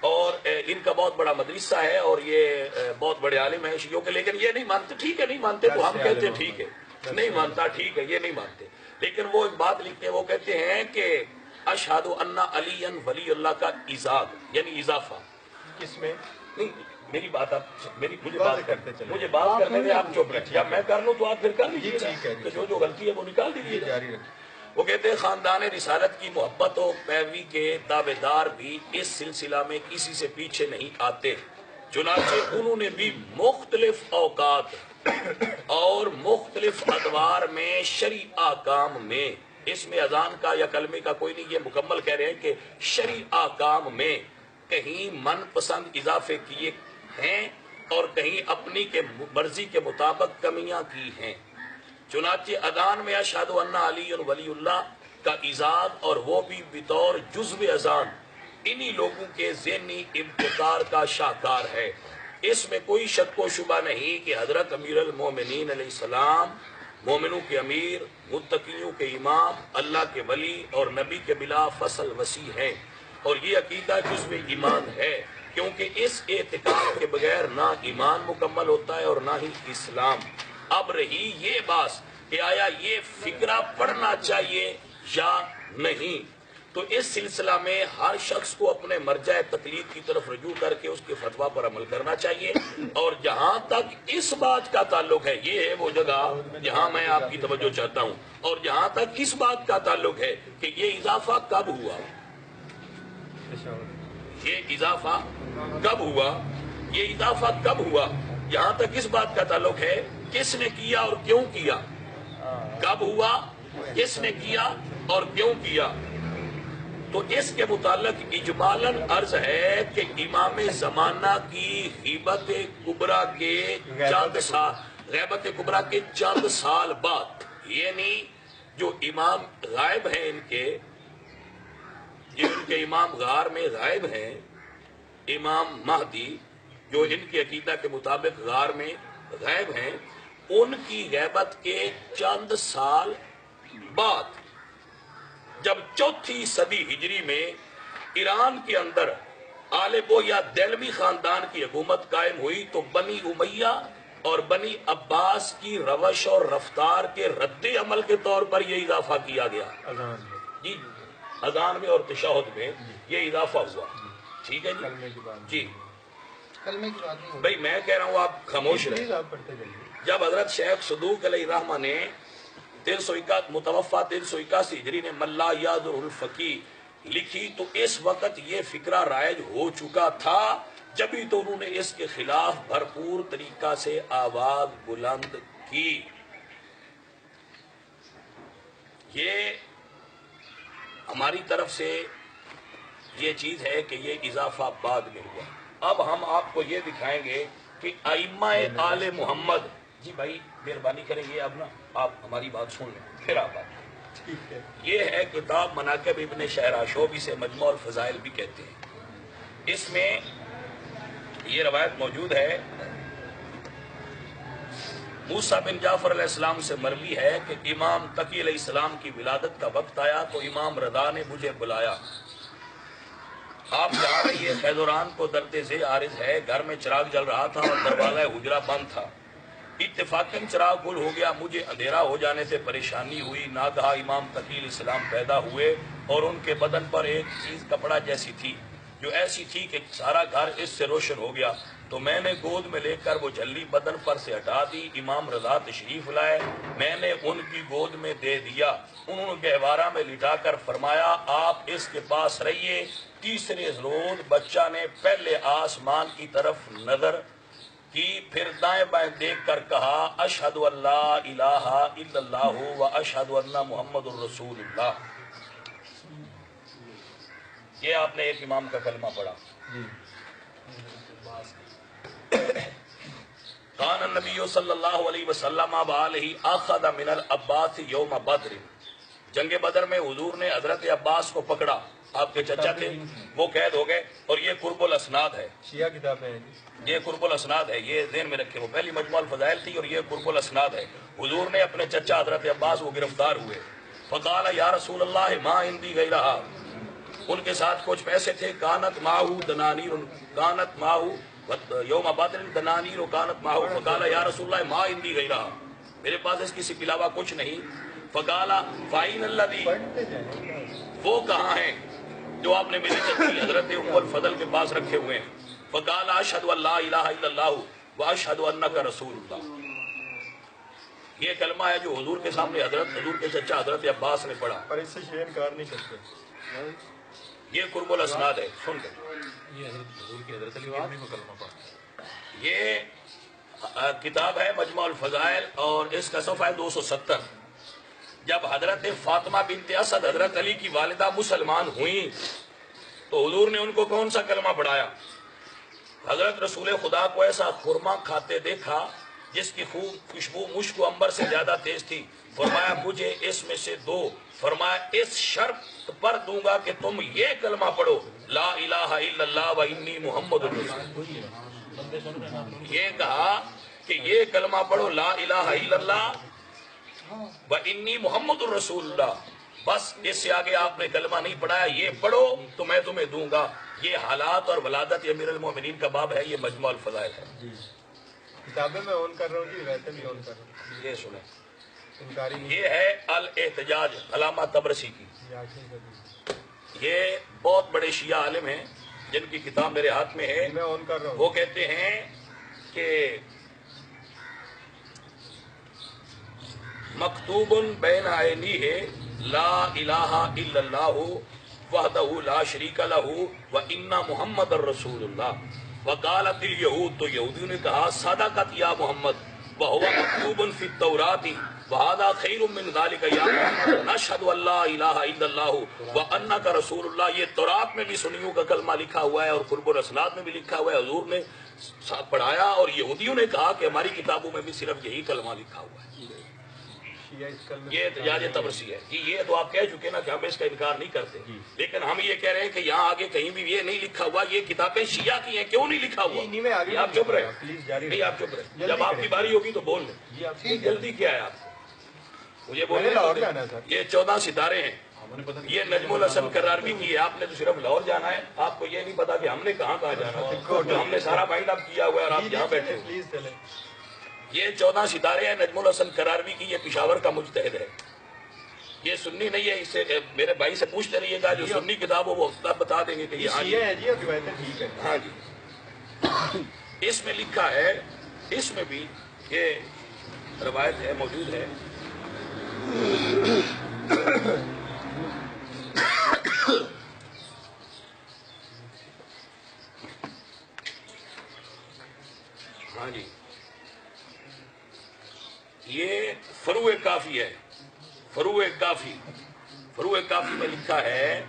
اور ان کا بہت بڑا مدرسہ ہے اور یہ بہت بڑے عالم ہیں شیعوں کے، لیکن یہ نہیں مانتے. ٹھیک ہے نہیں مانتے تو ہم کہتے ہیں ٹھیک ہے، نہیں مانتا ٹھیک ہے، یہ نہیں مانتے. لیکن وہ ایک بات لکھتے ہیں، وہ کہتے ہیں کہ اشہد ان علی ولی اللہ کا ایزاد یعنی اضافہ. کس میں؟ نہیں میری بات آپ مجھے بات کرنے دیں، آپ چپ رہیں. جب میں کر لوں تو آپ پھر کر لیجیے، تو جو غلطی ہے وہ نکال دیجیے. جاری رکھیں. وہ کہتے ہیں خاندان رسالت کی محبت و پیروی کے دعوے دار بھی اس سلسلہ میں کسی سے پیچھے نہیں آتے. چنانچہ انہوں نے بھی مختلف اوقات اور مختلف ادوار میں شرعی احکام میں، اس میں اذان کا یا کلمے کا کوئی نہیں، یہ مکمل کہہ رہے ہیں کہ شرعی احکام میں کہیں من پسند اضافے کیے ہیں اور کہیں اپنی کے مرضی کے مطابق کمیاں کی ہیں. چنانچہ اذان میں اشہد ان علی ولی اللہ کا ایجاد اور وہ بھی بطور جزو اذان انہی لوگوں کے ذہنی ابتکار کا شاہکار ہے. اس میں کوئی شک و شبہ نہیں کہ حضرت امیر المومنین علیہ السلام مومنوں کے امیر، متقیوں کے امام، اللہ کے ولی اور نبی کے بلا فصل وسیع ہیں. اور یہ عقیدہ جزو ایمان ہے، کیونکہ اس اعتقاد کے بغیر نہ ایمان مکمل ہوتا ہے اور نہ ہی اسلام. اب رہی یہ بات کہ آیا یہ فکرہ پڑھنا چاہیے یا نہیں، تو اس سلسلہ میں ہر شخص کو اپنے مرجع تقلید کی طرف رجوع کر کے اس کے فتویٰ پر عمل کرنا چاہیے. اور جہاں تک اس بات کا تعلق ہے، یہ ہے وہ جگہ جہاں میں آپ کی توجہ چاہتا ہوں، اور جہاں تک اس بات کا تعلق ہے کہ یہ اضافہ کب ہوا، یہ اضافہ کب ہوا، یہ اضافہ کب ہوا، یہاں تک اس بات کا تعلق ہے کس نے کیا اور کیوں کیا، کب ہوا، کس نے کیا اور کیوں کیا. تو اس کے متعلق اجمالاً عرض ہے کہ امام زمانہ کی غیبت کبریٰ کے چند سال بعد، یعنی جو امام غائب ہیں ان کے امام غار میں غائب ہیں، امام مہدی جو ان کے عقیدہ کے مطابق غار میں غائب ہیں، ان کی غیبت کے چند سال بعد جب چوتھی صدی ہجری میں ایران کے اندر آلبو یا دہلوی خاندان کی حکومت قائم ہوئی، تو بنی امیہ اور بنی عباس کی روش اور رفتار کے رد عمل کے طور پر یہ اضافہ کیا گیا. جی اذان میں اور تشہد میں یہ اضافہ ہوا. ٹھیک ہے جی کلمے کی بات نہیں ہوگی. بھائی میں کہہ رہا ہوں آپ خاموش رہیں. جب حضرت شیخ صدوق علیہ الرحمہ نے متوفہ 381 ہجری نے ملا یاذر الفقی لکھی، تو اس وقت یہ فکرہ رائج ہو چکا تھا، جبھی تو انہوں نے اس کے خلاف بھرپور طریقہ سے آواز بلند کی. یہ ہماری طرف سے یہ چیز ہے کہ یہ اضافہ بعد میں ہوا. اب ہم آپ کو یہ دکھائیں گے کہ ائمہ آل محمد، جی بھائی مہربانی کریں یہ اب نا آپ ہماری بات سن لیں پھر آپ یہ ہے کتاب مناقب ابن شہراشوب، اسے مجموع الفضائل بھی کہتے ہیں. اس میں یہ روایت موجود ہے، موسیٰ بن جعفر علیہ السلام سے مروی ہے کہ امام تقی علیہ السلام کی ولادت کا وقت آیا تو امام رضا نے مجھے بلایا. آپ جا رہی ہے، خیزوران کو درد ذی عارض ہے، گھر میں چراغ جل رہا تھا اور دروازہ حجرہ بند تھا. اتفاقاً چراغ گل ہو گیا، مجھے اندھیرا ہو جانے سے پریشانی ہوئی. ناگہاں امام تقی علیہ السلام پیدا ہوئے اور ان کے بدن پر ایک چیز کپڑا جیسی تھی جو ایسی تھی کہ سارا گھر اس سے روشن ہو گیا. تو میں نے گود میں لے کر وہ جھلی بدن پر سے ہٹا دی. امام رضا تشریف لائے، میں نے ان کی گود میں دے دیا. انہوں نے گہوارہ میں لٹا کر فرمایا آپ اس کے پاس رہیے. تیسرے روز بچہ نے پہلے آسمان کی طرف نظر کی، پھر دائیں بائیں دیکھ کر کہا اشہد ان لا الہ الا اللہ و اشہد ان محمد الرسول اللہ. یہ آپ نے ایک امام کا کلمہ پڑھا. کان النبی صلی اللہ علیہ وسلم وآلہ اخذ من العباس یوم بدر. جنگ بدر میں حضور نے حضرت عباس کو پکڑا، آپ کے چچا تھے، وہ قید ہو گئے. اور یہ قرب الاسناد ہے، شیعہ کتاب ہے، یہ قرب الاسناد ہے، یہ ذہن میں رکھے. وہ پہلی مجموع الفضائل تھی اور یہ قرب الاسناد ہے. حضور نے اپنے چچا حضرت عباس کو گرفتار ہوئے. فقال یا رسول اللہ ما عندی غیرہا، ان کے ساتھ کچھ پیسے تھے، کانت ماہو دنانیر، کانت ماہو یوم بدر دنانیر کانت ماہو، فقال یا رسول اللہ ما عندی غیرہ، میرے پاس اس کسی کے علاوہ کچھ نہیں. فقال فائن الذی، وہ کہاں ہیں جو آپ نے میری چچی حضرت ام الفضل کے پاس رکھے ہوئے ہیں. فقال اشہد ان لا الہ الا اللہ واشہد انک رسول اللہ. یہ کلمہ ہے جو حضور کے سامنے حضور کے چچا حضرت عباس نے پڑھا. اور اس سے شیئر انکار نہیں کرتے. یہ قرب الاسناد ہے. سن لیں، یہ حضور کی حضرت علی نے کلمہ پڑھا. یہ کتاب ہے مجموع الفضائل اور اس کا صفحہ ہے 270. جب حضرت فاطمہ بنت اسد حضرت علی کی والدہ مسلمان ہوئیں تو حضور نے ان کو کون سا کلمہ پڑھایا؟ حضرت رسول خدا کو ایسا خرما کھاتے دیکھا جس کی خوشبو مشک و عنبر سے زیادہ تیز تھی. فرمایا مجھے اس میں سے دو. فرمایا اس شرط پر دوں گا کہ تم یہ کلمہ پڑھو، لا الہ الا اللہ و انی محمد رسول. یہ کہا کہ یہ کلمہ پڑھو، لا الہ الا اللہ و انی محمد الرسول اللہ. بس اس سے آگے آپ نے کلمہ نہیں پڑھایا. یہ پڑھو تو میں تمہیں دوں گا. یہ حالات اور ولادت امیر المومنین کا باب ہے. یہ مجموع الفضائل ہے. کتابیں میں آن کر رہا ہوں جی، ویسے بھی آن کر رہا ہوں. یہ سنیں، انکاری نہیں. یہ ہے الاحتجاج علامہ طبرسی کی. یہ بہت بڑے شیعہ عالم ہیں جن کی کتاب میرے ہاتھ میں ہے. میں آن کر رہا ہوں. وہ کہتے ہیں کہ مکتوب بین عینیہ لا الہ الا اللہ وحدہ لا شریک لہ وان محمد الرسول اللہ. وقالت الیہود، تو یہودیوں نے کہا صدقت یا محمد وہو مکتوب فی التوراۃ وہذا خیر من ذلک یا محمد نشہد ان لا الہ الا اللہ وانک رسول اللہ. یہ تورات میں بھی سنیوں کا کلمہ لکھا ہوا ہے اور قرب الاسناد میں بھی لکھا ہوا ہے. حضور نے پڑھایا اور یہودیوں نے کہا کہ ہماری کتابوں میں بھی صرف یہی کلمہ لکھا ہوا ہے. یہ احتجاج طبرسی ہے. یہ تو آپ کہہ چکے نا کہ ہم اس کا انکار نہیں کرتے، لیکن ہم یہ کہہ رہے ہیں کہ یہاں آگے کہیں بھی یہ نہیں لکھا ہوا. یہ کتابیں شیعہ کی ہیں، کیوں نہیں لکھا ہوا؟ آپ چپ رہے، نہیں آپ چپ رہے. جب آپ کی باری ہوگی تو بول لیں. جلدی کیا ہے آپ مجھے بولیں. یہ 14 ستارے ہیں. یہ نجم الحسن قراربی کی ہے. آپ نے تو صرف لاہور جانا ہے. آپ کو یہ نہیں پتا کہ ہم نے کہاں کہاں جانا ہے. ہم نے سارا بائنڈ اپ کیا ہوا ہے اور آپ یہاں بیٹھے ہیں. یہ 14 ستارے ہیں نجم الحسن قراربی کی. یہ پشاور کا مجتہد ہے. یہ سنی نہیں ہے. اس سے میرے بھائی سے پوچھتے رہیے گا جو سنی کتاب ہو وہ بتا دیں گے کہ یہ ہاں جی. اس میں لکھا ہے، اس میں بھی یہ روایت ہے، موجود ہے. ہاں جی، یہ فروع کافی ہے. فروع کافی میں لکھا ہے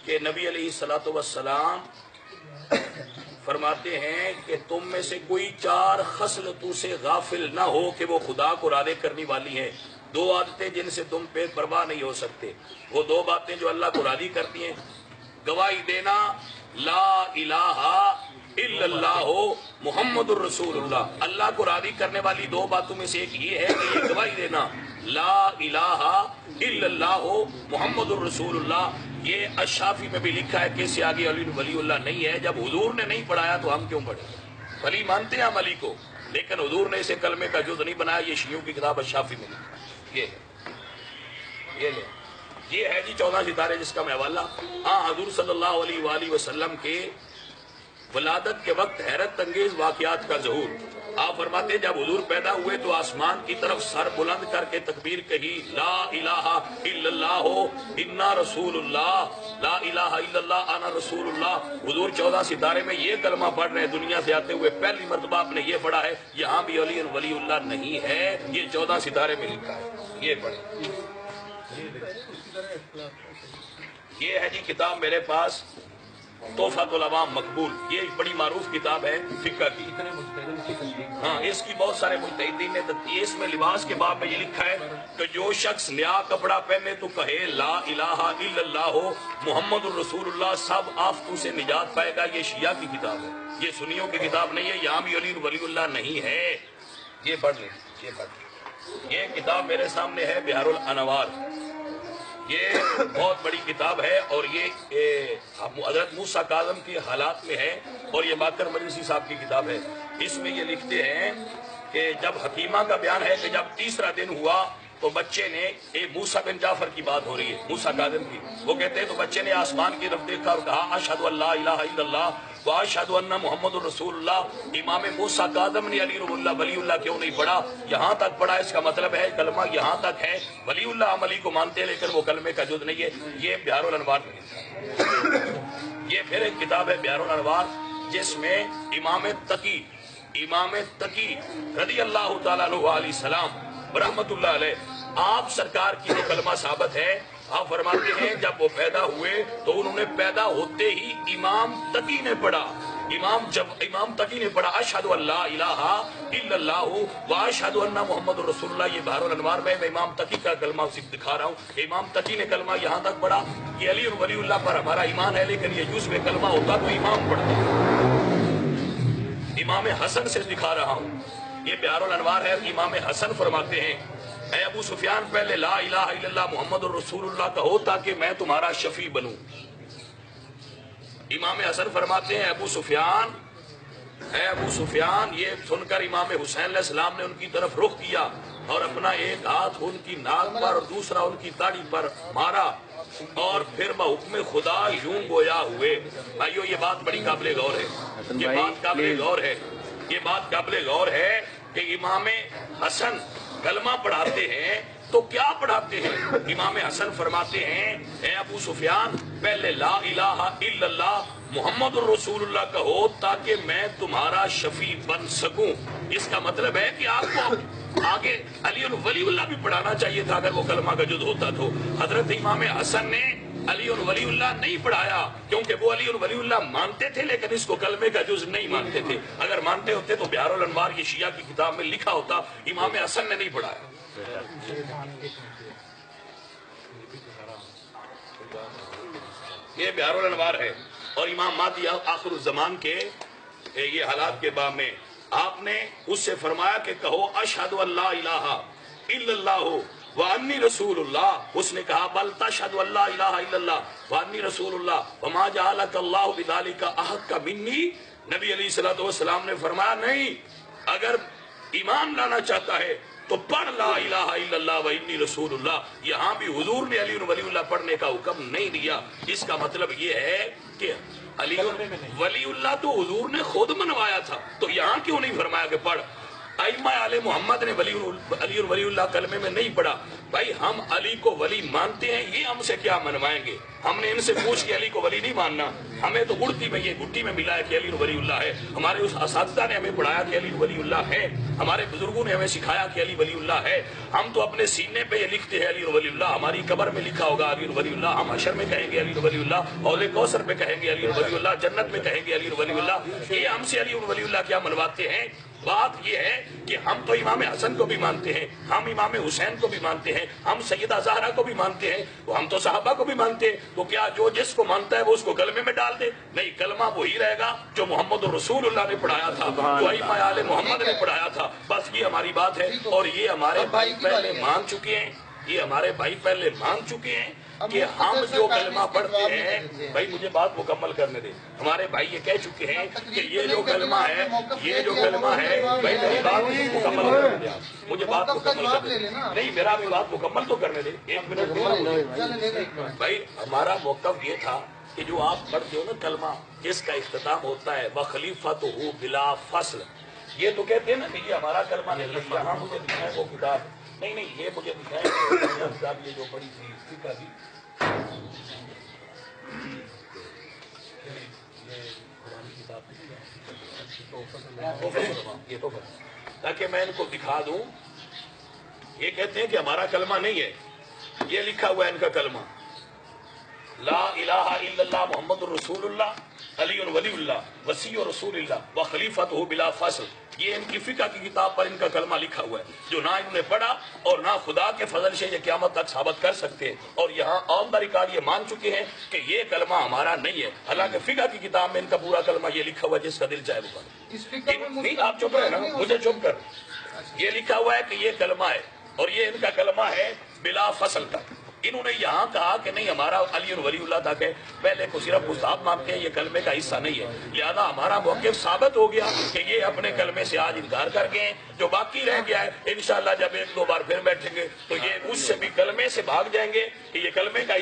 کہ نبی علیہ الصلوۃ والسلام فرماتے ہیں کہ تم میں سے کوئی 4 خصلتوں سے غافل نہ ہو کہ وہ خدا کو راضی کرنے والی ہیں. 2 عادتیں جن سے تم بے پرواہ نہیں ہو سکتے. وہ 2 باتیں جو اللہ کو راضی کرتی ہیں: گواہی دینا لا الہ الا اللہ محمد الرسول اللہ. اللہ کو راضی کرنے والی 2 باتوں میں سے ایک یہ ہے کہ یہ گواہی دینا لا الہ الا اللہ محمد الرسول اللہ. یہ الشافی میں بھی لکھا ہے کہ اس سے آگے علی ولی اللہ نہیں ہے. جب حضور نے نہیں پڑھایا تو ہم کیوں پڑھیں؟ ولی مانتے ہیں ہم علی کو، لیکن حضور نے اسے کلمے کا جز نہیں بنایا. یہ شیعوں کی کتاب الشافی میں لکھا ہے. یہ ہے جی 14 ستارے جس کا میں حوالہ. ہاں، حضور صلی اللہ علیہ وآلہ وسلم کے ولادت کے وقت حیرت انگیز واقعات کا ظہور. آپ فرماتے ہیں جب حضور پیدا ہوئے تو آسمان کی طرف سر بلند کر کے تکبیر کہی، لا الہ الا اللہ انا رسول اللہ، لا الہ الا اللہ انا رسول اللہ. حضور 14 ستارے میں یہ کلمہ پڑھ رہے ہیں. دنیا سے آتے ہوئے پہلی مرتبہ آپ نے یہ پڑھا ہے. یہاں بھی علی ولی اللہ نہیں ہے. یہ 14 ستارے میں لکھا ہے. یہ پڑھیں. یہ ہے جی کتاب میرے پاس تحفۃ العوام مقبول. یہ بڑی معروف کتاب ہے فقہ کی. ہاں، اس کی بہت سارے مجتہدین نے اس میں لباس کے باب میں یہ لکھا ہے کہ جو شخص نیا کپڑا پہنے تو کہے لا الہ الا اللہ محمد الرسول اللہ، سب آفتوں سے نجات پائے گا. یہ شیعہ کی کتاب ہے، یہ سنیوں کی کتاب نہیں ہے. یہاں بھی علی ولی اللہ نہیں ہے. یہ پڑھ لیں. یہ کتاب میرے سامنے ہے بہار الانوار. یہ بہت بڑی کتاب ہے اور یہ حضرت موسیٰ کاظم کے حالات میں ہے اور یہ باقر مجلسی صاحب کی کتاب ہے. اس میں یہ لکھتے ہیں کہ جب حکیمہ کا بیان ہے کہ جب تیسرا دن ہوا تو بچے نے ایک موسیٰ بن جعفر کی بات ہو رہی ہے موسیٰ کاظم کی، وہ کہتے ہیں تو بچے نے آسمان کی طرف دیکھا اور کہا اشہد ان لا الہ الا اللہ واشہد ان محمد رسول اللہ. امام موسیٰ کاظم نے علی ولی اللہ کیوں نہیں پڑھا؟ یہاں تک پڑھا، اس کا مطلب ہے کلمہ یہاں تک ہے. ولی اللہ ہم علی کو مانتے ہیں لیکن وہ کلمے کا جز نہیں ہے. یہ بہار الانوار میں یہ پھر ایک کتاب ہے بہار الانوار جس میں امام تقی رضی اللہ تعالیٰ عنہ علیہ السلام رحمت اللہ علیہ آپ سرکار کی جو کلمہ ثابت ہے. آپ فرماتے ہیں جب وہ پیدا ہوئے تو انہوں نے پیدا ہوتے ہی امام تقی نے پڑھا. امام تقی نے پڑھا اشہد ان لا الہ الا اللہ واشہد ان محمد رسول اللہ. یہ بہار الانوار میں امام تقی کا کلمہ صرف دکھا رہا ہوں. امام تقی نے کلمہ یہاں تک پڑھا. یہ علی ولی اللہ پر ہمارا ایمان ہے لیکن یہ جز میں کلمہ ہوتا تو امام پڑھتا. امام حسن سے دکھا رہا ہوں. یہ بہار الانوار ہے. امام حسن فرماتے ہیں اے ابو سفیان پہلے لا الہ الا اللہ محمد الرسول اللہ کہو تاکہ میں تمہارا شفیع بنوں. امام حسن فرماتے ہیں اے ابو سفیان یہ سن کر امام حسین علیہ السلام نے ان کی طرف رخ کیا اور اپنا ایک ہاتھ ان کی ناک پر اور دوسرا ان کی داڑھی پر مارا اور پھر بحکم خدا یوں گویا ہوئے. بھائیو یہ بات بڑی قابل غور ہے. یہ بات قابل غور ہے کہ امام حسن کلمہ پڑھاتے ہیں تو کیا پڑھاتے ہیں؟ امام حسن فرماتے ہیں اے ابو سفیان پہلے لا الہ الا اللہ محمد الرسول اللہ کہو تاکہ میں تمہارا شفیع بن سکوں. اس کا مطلب ہے کہ آپ کو آگے علی ولی اللہ بھی پڑھانا چاہیے تھا اگر وہ کلمہ کا جز ہوتا تو. حضرت امام حسن نے علی ولی اللہ نہیں پڑھایا کیونکہ وہ علی ولی اللہ مانتے تھے لیکن اس کو کلمے کا جز نہیں مانتے تھے. اگر مانتے ہوتے تو بہار الانوار یہ شیعہ کی کتاب میں لکھا ہوتا. امام حسن نے نہیں پڑھایا. یہ بہار الانوار ہے. اور امام مہدی آخر الزمان کے یہ حالات کے باب میں آپ نے اس سے فرمایا کہ کہو اشہد ان لا الہ الا اللہ وانی رسول اللہ. اس نے کہا بل تشہد ان لا الہ الا اللہ وانی رسول اللہ وما جعلک اللہ بذالک احق منی. نبی علیہ الصلوۃ والسلام نے فرمایا نہیں اگر ایمان لانا چاہتا ہے تو پڑھ لا الہ الا اللہ وانی رسول اللہ. یہاں بھی حضور نے علی ولی اللہ پڑھنے کا حکم نہیں دیا. اس کا مطلب یہ ہے کہ علی ولی اللہ تو حضور نے خود منوایا تھا تو یہاں کیوں نہیں فرمایا کہ پڑھ؟ ائمہ آل محمد نے علی ولی اللہ کلمے میں نہیں پڑھا. بھائی ہم علی کو ولی مانتے ہیں یہ ہم سے کیا منوائیں گے؟ ہم نے ان سے پوچھ کے علی کو ولی نہیں ماننا. ہمیں تو گڑتی میں یہ گھٹی میں ملا ہے کہ علی ولی اللہ ہے. ہمارے اس اساتذہ نے ہمیں پڑھایا کہ علی ولی اللہ ہے. ہمارے بزرگوں نے ہمیں سکھایا کہ علی ولی اللہ ہے. ہم تو اپنے سینے پہ یہ لکھتے ہیں علی ولی اللہ. ہماری قبر میں لکھا ہوگا علی ولی اللہ. ہم حشر میں کہیں گے علی ولی اللہ. حوض کوثر پہ کہیں گے علی ولی اللہ. جنت میں کہیں گے علی ولی اللہ. یہ ہم سے علی ولی اللہ کیا منواتے ہیں؟ بات یہ ہے کہ ہم تو امام حسن کو بھی مانتے ہیں, ہم امام حسین کو بھی مانتے ہیں, ہم سیدہ زہرا کو بھی مانتے ہیں, تو ہم تو صحابہ کو بھی مانتے ہیں. تو کیا جو جس کو مانتا ہے وہ اس کو کلمے میں ڈال دے؟ نہیں, کلمہ وہی رہے گا جو محمد رسول اللہ نے پڑھایا تھا, جو ائمہ آل محمد نے پڑھایا تھا. بس یہ ہماری بات ہے. اور یہ ہمارے بھائی پہلے مان چکے ہیں, یہ ہمارے بھائی پہلے مان چکے ہیں کہ ہم جو کلمہ پڑھتے ہیں, بھائی مجھے بات مکمل کرنے دیں, ہمارے بھائی یہ کہہ چکے ہیں کہ یہ جو کلمہ ہے, یہ جو کلمہ ہے, بھائی میری بات مکمل کرنے دیں, مجھے بات مکمل کرنے دیں. نہیں, میرا بھی بات مکمل تو کرنے دیں, ایک منٹ. بھائی ہمارا موقف یہ تھا کہ جو آپ پڑھتے ہو نا کلمہ جس کا اختتام ہوتا ہے وَخَلِيفَتُهُ بِلَا فَصْلٍ, یہ تو کہتے ہیں نا کہ یہ ہمارا کلمہ نہیں ہے. یہاں مجھے دکھائیں وہ کتاب, نہیں یہ مجھے دکھائیں کتاب یہ جو پڑھی تھی فقہ کی, یہ تو تاکہ میں ان کو دکھا دوں. یہ کہتے ہیں کہ ہمارا کلمہ نہیں ہے, یہ لکھا ہوا ہے ان کا کلمہ لا الہ الا اللہ محمد الرسول اللہ علی ولی اللہ وسیع رسول اللہ وخلیفۃہ بلا فصل. یہ ان کی فقہ کی کتاب پر ان کا کلمہ لکھا ہوا ہے جو نہ انہوں نے پڑھا اور نہ خدا کے فضل سے یہ قیامت تک ثابت کر سکتے ہیں. اور یہاں آن دا ریکارڈ یہ مان چکے ہیں کہ یہ کلمہ ہمارا نہیں ہے, حالانکہ فقہ کی کتاب میں ان کا پورا کلمہ یہ لکھا ہوا ہے جس کا دل چاہے وہ پڑھے. نہیں آپ چپ رہے نا, مجھے چپ کر. یہ لکھا ہوا ہے کہ یہ کلمہ ہے اور یہ ان کا کلمہ ہے بلا فصل کا. انہوں نے یہاں کہا کہ نہیں ہمارا علی ولی اللہ تک ہے، پہلے کو صرف مستحب مانتے ہیں، یہ کلمے کا حصہ نہیں ہے، لہذا ہمارا موقف ثابت ہو گیا کہ یہ اپنے کلمے سے آج انکار کر گئے ہیں۔ جو باقی رہ گیا ہے انشاءاللہ جب ایک دو بار پھر بیٹھیں گے تو یہ اس سے بھی کلمے سے بھاگ جائیں گے کہ یہ کلمے کا